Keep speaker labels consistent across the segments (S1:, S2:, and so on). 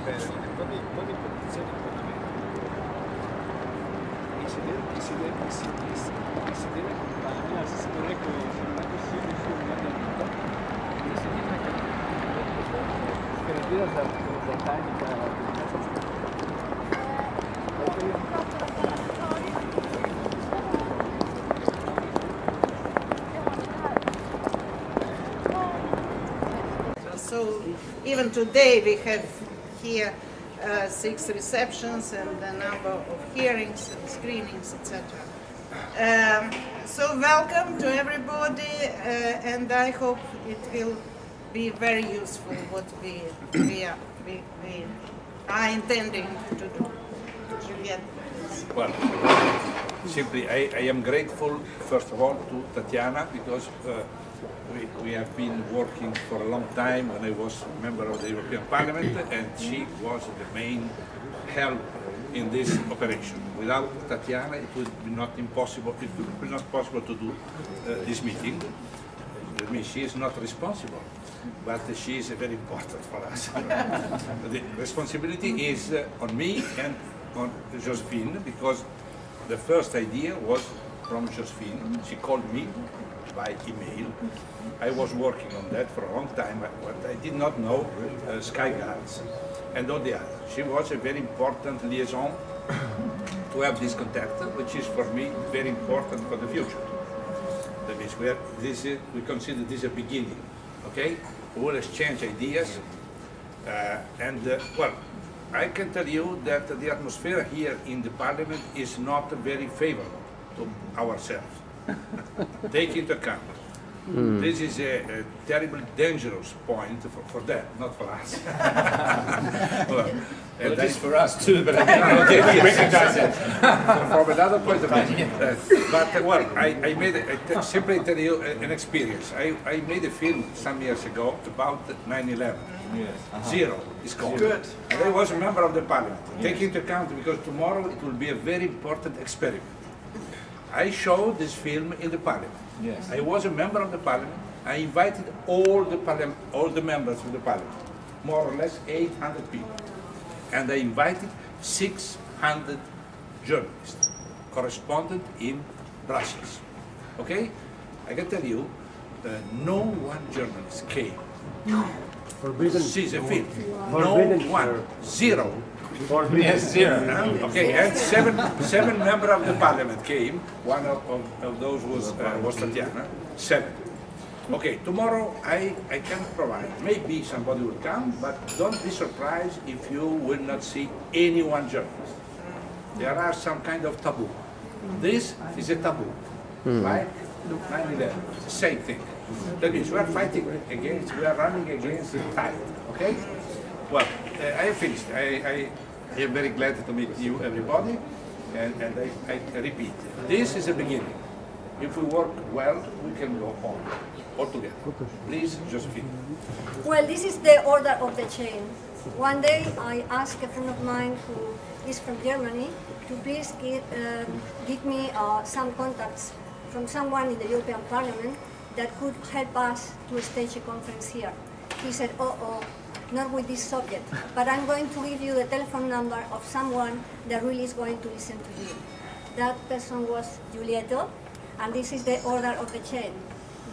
S1: per un po' di produzione in Parlamento e si deve accompagnare, se non è così una vita, non significa che la vita da tecnica
S2: So even today we have here 6 receptions and a number of hearings and screenings, etc. So welcome to everybody, and I hope it will be very useful what we are intending to do. Juliette.
S3: Well, simply I am grateful first of all to Tatiana because we have been working for a long time when I was a member of the European Parliament, and she was the main help in this operation. Without Tatiana, it would be not impossible. It would be not possible to do this meeting. I mean, she is not responsible, but she is very important for us. The responsibility is on me and on Josephine, because the first idea was from Josephine. She called me by email. I was working on that for a long time, but I did not know Sky Guards and all the others. She was a very important liaison to have this contact, which is for me very important for the future. That means we consider this a beginning, okay? We will exchange ideas, well, I can tell you that the atmosphere here in the Parliament is not very favorable to ourselves. Take into account. This is a terribly dangerous point for them, not for us. Well,
S1: it is for us too, but I
S3: recognize it from another point of view. But well, I made simply tell you an experience. I made a film some years ago about 9/11. Yes. Zero is called.
S1: Good.
S3: And I was a member of the Parliament. Yes. Take into account because tomorrow it will be a very important experiment. I showed this film in the Parliament.
S1: Yes.
S3: I was a member of the Parliament. I invited all the members of the Parliament, more or less 800 people, and I invited 600 journalists, correspondents in Brussels. Okay, I can tell you, no one journalist came.
S4: Forbidden.
S3: See the film. No one. Zero.
S1: Yes, zero.
S3: Okay, and seven members of the Parliament came. One of those was Tatiana. 7. Okay, tomorrow I can provide. Maybe somebody will come, but don't be surprised if you will not see anyone journalist. There are some kind of taboo. This is a taboo, like 9/11. Same thing. That means we are fighting against, we are running against the tide. Okay? Well, I have finished. I am very glad to meet you, everybody, and I repeat, this is a beginning. If we work well, we can go on all together. Please, Josephine.
S5: Well, this is the order of the chain. One day I asked a friend of mine who is from Germany to please give me some contacts from someone in the European Parliament that could help us to stage a conference here. He said, oh, not with this subject, but I'm going to give you the telephone number of someone that really is going to listen to you. That person was Giulietto, and this is the order of the chain.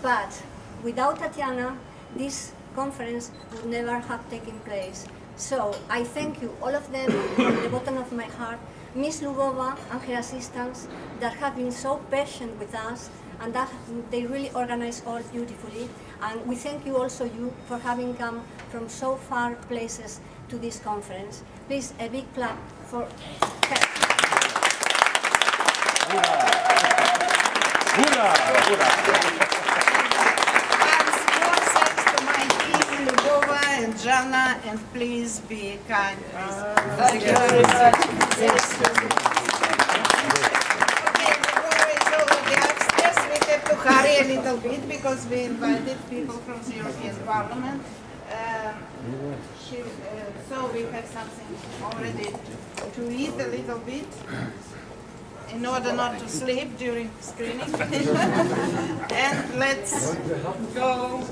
S5: But without Tatiana, this conference would never have taken place. So I thank you, all of them, from the bottom of my heart, Ms. Lubova and her assistants that have been so patient with us, and that they really organize all beautifully. And we thank you also for having come from so far places to this conference. Please, a big clap for her.
S2: And small thanks to my team, Lubova and Jana, and please be kind. Thank you very much. To hurry a little bit because we invited people from the European Parliament. So we have something already to eat a little bit in order not to sleep during screening. And let's go.